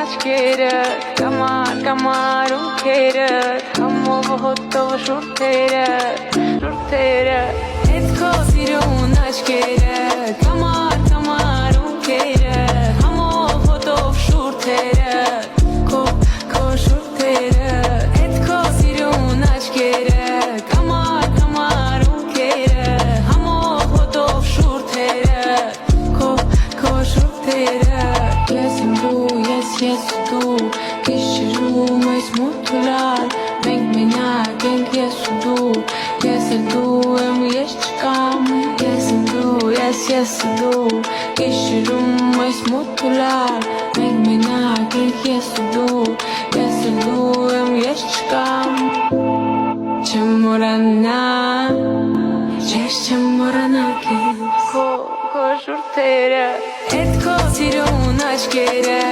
աչքերը Կամար ունքերը Համով հոտով շուրթերը Հետ քո սիրուն աչքերը Կամար ունքերը Համով հոտով շուրթերը Քո շուրթերը Հետ քո սիրուն աչքերը Կամար ունքերը Համով հոտով շուրթերը Քո շուրթերը Ես եմ դու, ես դու Գիշերում ես մութուրալ Մենք մենակ ենք ես ու դու Ես էլ դու եմ, ես չկամ Ես եմ դու, ես դու Գիշերում ես մութուրալ Մենք մենակ ենք ես ու դու Ես էլ դու եմ, ես չկամ Չեմ մորանա Չեմ մորանա քեզ Քո շուրթերը Հետ քո սիրուն աչքերը